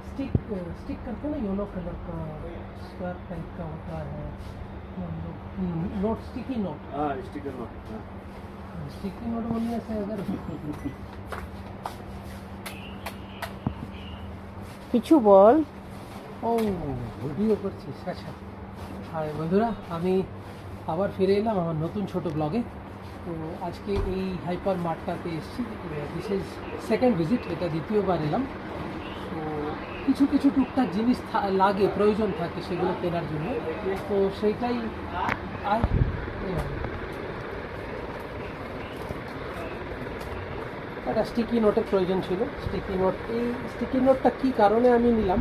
Stick stick करके ना yellow colour का स्क्वायर टाइप का होता है note sticky note sticker note sticky note बोलने से अगर কিছু বল। ও ভিডিও করছিস আচ্ছা। আর বন্ধুরা আমি আবার ফিরে এলাম আমার নতুন ছোট ব্লগে। তো আজকে এই হাইপার মার্টটাতে এসেছি, দিস ইজ সেকেন্ড ভিজিট, এটা দ্বিতীয়বার এলাম। তো কিছু কিছু টুকটাক জিনিস লাগে, প্রয়োজন থাকে সেগুলো কেনার জন্য, তো সেইটাই আর একটা স্টিকি নোটের প্রয়োজন ছিল। স্টিকি নোট, এই স্টিকি নোটটা কী কারণে আমি নিলাম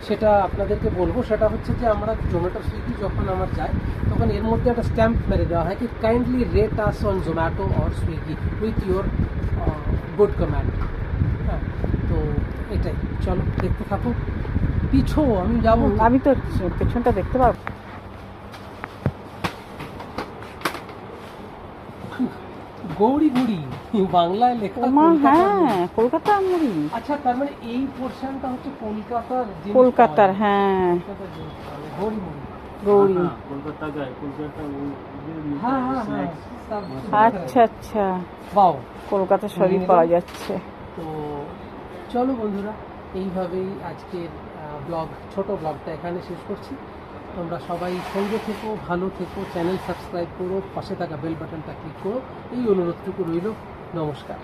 সেটা আপনাদেরকে বলবো। সেটা হচ্ছে যে আমরা জোম্যাটো সুইগি যখন আমার যায় তখন এর মধ্যে একটা স্ট্যাম্প মেরে দেওয়া হয় কি kindly rate us on Zomato or Swiggy with your good comment. হ্যাঁ, তো এটাই, চলো দেখতে থাকো। পিছো আমি যাবো, আমি তো পেছনটা দেখতে পাবো। গৌরী গুড়ি বাংলায় লেখা মা, কলকাতার হ্যাঁ মুড়ি। কলকাতার মুড়ি। আচ্ছা, তার মানে এই পোর্শনটা হচ্ছে কলকাতার জিনিস কলকাতার, পাওয়া যায়। হ্যাঁ কলকাতার জিনিস পাওয়া যায়, গৌরী মুড়ি। গৌরী। कोलकाता का है कोलकाता वो হ্যাঁ হ্যাঁ হ্যাঁ, সব আচ্ছা আচ্ছা, বাও। কলকাতা সবই পাওয়া যাচ্ছে। তো চলো বন্ধুরা, এইভাবেই আজকের ব্লগ, ছোট ব্লগটা এখানে শেষ করছি। তোমরা সবাই সঙ্গে থেকো, ভালো থেকো, চ্যানেল সাবস্ক্রাইব করো, পাশে থাকা বেল বাটনটা ক্লিক করো, এই অনুরোধটুকু রইল। নমস্কার।